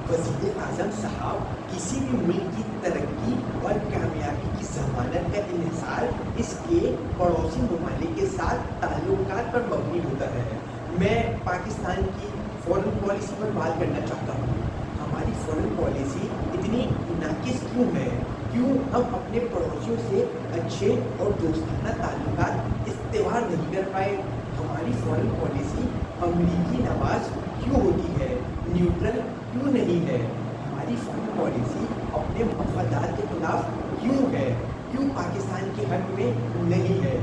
वज़ीर आज़म साहब किसी भी मुल्क की तरक्की और कामयाबी की ज़मानत का इन्हिसार इसके पड़ोसी ममालिक के साथ ताल्लुकात पर मबनी होता है। मैं पाकिस्तान की फ़ॉरेन पॉलिसी पर बात करना चाहता हूँ। हमारी फ़ॉरेन पॉलिसी इतनी नाकिस क्यों है? क्यों हम अपने पड़ोसियों से अच्छे और दोस्ताना ताल्लुकात इस्तेमाल नहीं कर पाए? हमारी फ़ॉरेन पॉलिसी अमरीकी नवाज क्यों होती है, न्यूट्रल क्यों नहीं है? हमारी फ़ॉरेन पॉलिसी अपने मफादात के खिलाफ क्यों है, क्यों पाकिस्तान के हक में नहीं है?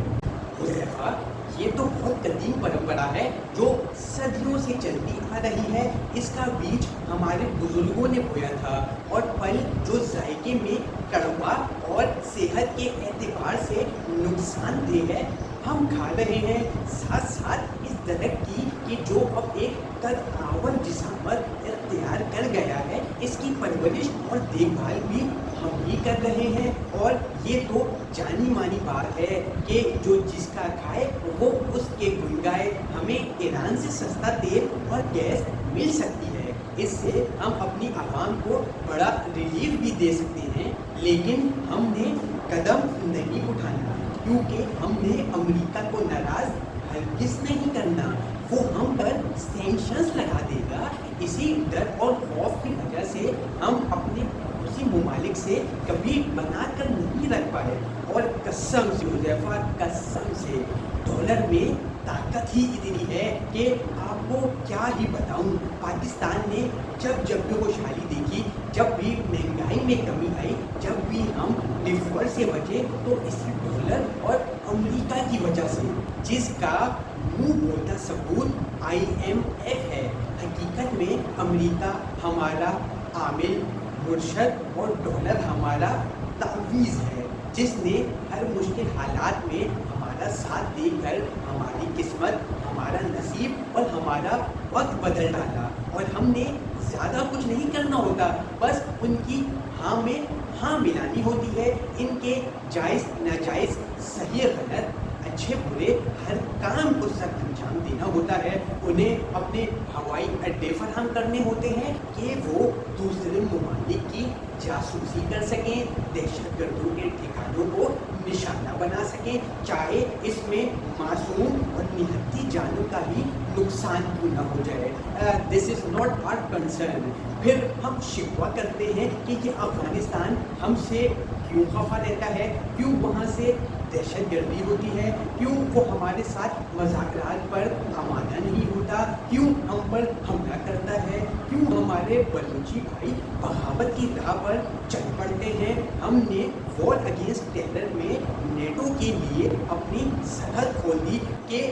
हुज़ैफ़ा, ये तो बहुत कदीम परंपरा है जो सदियों से चलती आ रही है। इसका बीज हमारे बुजुर्गों ने बोया था और फल जो जायके में कड़वा और सेहत के एतबार से नुकसानदेह है हम खा रहे हैं। साथ साथ इस दरख्त की जो अब एक कद आवर जिसामत इख्तियार कर गया है, इसकी परवरिश और देखभाल भी हम ही कर रहे हैं। और ये तो जानी मानी बात है कि जो जिसका खाए वो उसके गुण गाए। हमें ईरान से सस्ता तेल और गैस मिल सकती है, इससे हम अपनी आवाम को बड़ा रिलीफ भी दे सकते हैं, लेकिन हमने कदम नहीं उठाना क्योंकि हमने अमेरिका को नाराज़ हरगिज़ नहीं करना। वो हम पर सैंक्शंस लगा देगा। इसी डर और खौफ की वजह से हम अपने पड़ोसी ममालिक से कभी बना कर नहीं रख पाए। और कसम से हुज़ैफ़ा, कसम से डॉलर में ताकत ही इतनी है कि आपको क्या ही बताऊं। पाकिस्तान ने जब जब भी खुशहाली देखी, जब भी महंगाई में कमी आई, जब भी हम डिफॉल्ट से बचे, तो इसी डॉलर और अमेरिका की वजह से, जिसका मुंह बोलता सबूत IMF है। हकीकत में अमेरिका हमारा आमिल, मुर्शद और डॉलर हमारा तावीज़ है, जिसने हर मुश्किल हालात में हमारा साथ देकर हमारी किस्मत, हमारा नसीब और हमारा वक्त बदल डाला। और हमने ज़्यादा कुछ नहीं करना होता, बस उनकी हाँ में हाँ मिलानी होती है। इनके जायज़ नाजायज़, सही गलत, अच्छे बुरे हर काम को सख्त अंजाम देना होता है। उन्हें अपने हवाई अड्डे फराहम करने होते हैं कि वो दूसरे ममालिक की जासूसी कर सकें, दहशतगर्दों के ठिकानों को निशाना बना सकें, चाहे इसमें मासूम और निहत्ती जानों का भी नुकसान क्यों न हो जाए। This is not our concern. फिर हम शिकवा करते हैं कि ये अफ़गानिस्तान हमसे क्यों खफा रहता है, क्यों वहाँ से दहशतगर्दी होती है, क्यों वो हमारे साथ मज़ाकरात पर आमादा नहीं होता, क्यों हम पर हमला करता है, क्यों हमारे बलूची भाई बगावत की राह पर चल पड़ते हैं। हमने वॉर अगेंस्ट टेरर में नेटो के लिए अपनी सरहद खोल दी कि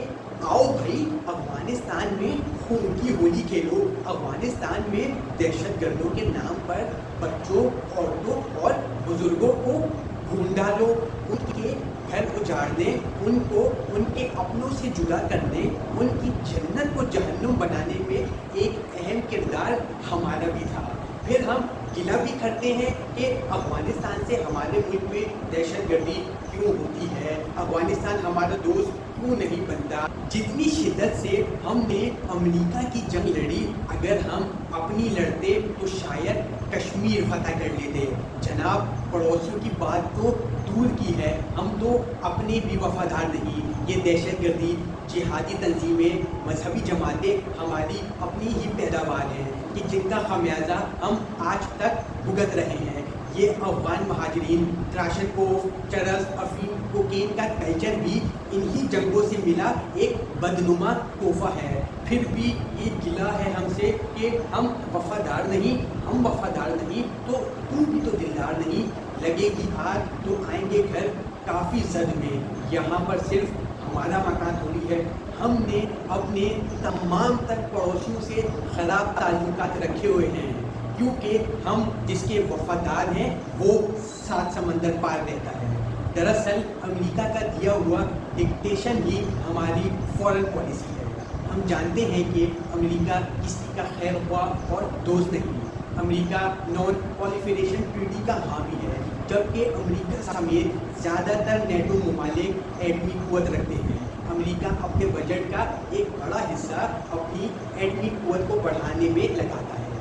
आओ भाई अफ़गानिस्तान में खून की होली खेलो। अफ़गानिस्तान में दहशतगर्दों के नाम पर बच्चों, औरतों और बुज़ुर्गों को ढूंढ डालो, उनके घर उजाड़ने, उनको उनके अपनों से जुदा करने, उनकी जन्नत को जहन्नुम बनाने में एक अहम किरदार हमारा भी था। फिर हम गिला भी करते हैं कि अफ़गानिस्तान से हमारे मुल्क में दहशतगर्दी क्यों होती है, अफ़गानिस्तान हमारा दोस्त क्यों नहीं बनता। जितनी शिद्दत से हमने अमेरिका की जंग लड़ी, अगर हम अपनी लड़ते तो शायद कश्मीर फतह कर लेते। जनाब, पड़ोसियों की बात तो दूर की है, हम तो अपने भी वफादार नहीं। ये दहशतगर्दी, जिहादी तंजीमें, मजहबी जमातें हमारी अपनी ही पैदावार हैं कि जिनका खमियाजा हम आज तक भुगत रहे हैं। ये अफ़गान महाजरीन, त्राशनकोफ, चरस, अफीम, कोकेन का कल्चर भी इन्हीं जंगों से मिला एक बदनुमा तोहफा है। फिर भी ये गिला है हमसे कि हम वफादार नहीं, हम वफादार नहीं तो तू भी तो दिलदार नहीं। लगेगी आग तो आएंगे घर काफ़ी जद में। यहाँ पर सिर्फ हमारा मकान थोड़ी है, हमने अपने तमाम तक पड़ोसियों से ख़राब ताल्लुकात रखे हुए हैं, क्योंकि हम जिसके वफादार हैं वो 7 समंदर पार रहता है। दरअसल अमेरिका का दिया हुआ डिक्टेशन ही हमारी फॉरेन पॉलिसी है। हम जानते हैं कि अमेरिका किसी का खैर ख्वाह और दोस्त नहीं। अमेरिका नॉन प्रोलिफरेशन ट्रीटी का हामी है, जबकि अमेरिका समेत ज़्यादातर नेटो ममालिक एटमी क़ुव्वत रखते हैं। अमेरिका अपने बजट का एक बड़ा हिस्सा अपनी एटमी क़ुव्वत को बढ़ाने में लगाता है।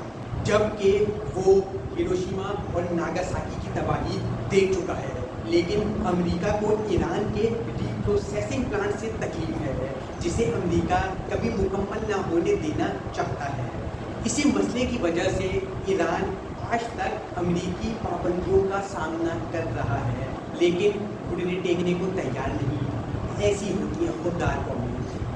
جبکہ وہ ہیروشیما اور ناگاساکی کی تباہی دیکھ چکا ہے، لیکن امریکہ کو ایران کے ری پروسیسنگ پلانٹ سے تکلیف ہے جسے امریکہ کبھی مکمل نہ ہونے دینا چاہتا ہے۔ اسی مسئلے کی وجہ سے ایران آج تک امریکی پابندیوں کا سامنا کر رہا ہے، لیکن گھٹنے ٹیکنے کو تیار نہیں۔ ایسی ہوتی ہے خوددار قومیں۔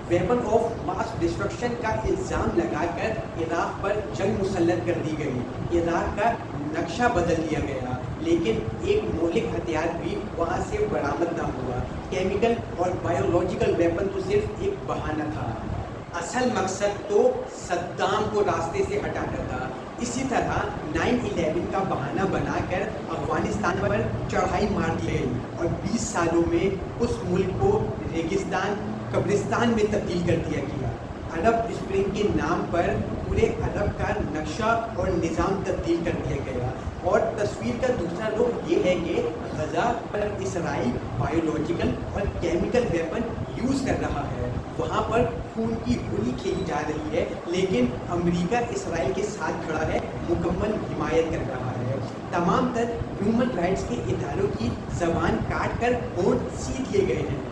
ویپن آف ماس ڈسٹرکشن کا الزام لگا کر عراق پر جنگ مسلط کر دی گئی، عراق کا نقشہ بدل دیا گیا، لیکن ایک مہلک ہتھیار بھی وہاں سے برآمد نہ ہوا۔ کیمیکل اور بایولوجیکل ویپن تو صرف ایک بہانہ تھا، اصل مقصد تو صدام کو راستے سے ہٹانا تھا۔ اسی طرح 9/11 کا بہانہ بنا کر افغانستان پر چڑھائی مار دی گئی اور 20 سالوں میں اس ملک کو ریگستان قبرستان میں تبدیل کر دیا گیا۔ عرب اسپرنگ کے نام پر پورے عرب کا نقشہ اور نظام تبدیل کر دیا گیا، اور تصویر کا دوسرا رخ یہ ہے کہ غزہ پر اسرائیل بایولوجیکل اور کیمیکل ویپن یوز کر رہا ہے، وہاں پر خون کی ہولی کھیلی جا رہی ہے، لیکن امریکہ اسرائیل کے ساتھ کھڑا ہے، مکمل حمایت کر رہا ہے۔ تمام تر ہیومن رائٹس کے اداروں کی زبان کاٹ کر ہونٹ سی دیے گئے ہیں۔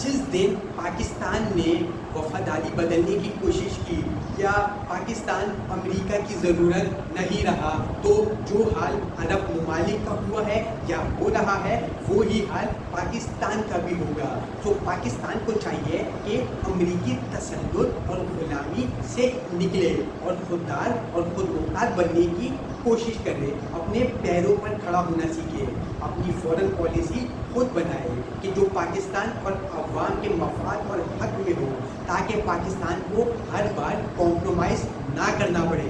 جس دن پاکستان نے وفاداری بدلنے کی کوشش کی یا پاکستان امریکہ کی ضرورت نہیں رہا، تو جو حال عرب ممالک کا ہوا ہے یا ہو رہا ہے وہی حال پاکستان کا بھی ہوگا۔ تو پاکستان کو چاہیے کہ امریکی تسلط اور غلامی سے نکلے اور خوددار اور خود مختار بننے کی کوشش کرے، اپنے پیروں پر کھڑا ہونا سیکھے، اپنی فورن پالیسی خود بنائے کہ جو پاکستان اور عوام کے مفاد اور حق میں ہو، تاکہ پاکستان کو ہر بار کمپرومائز نہ کرنا پڑے۔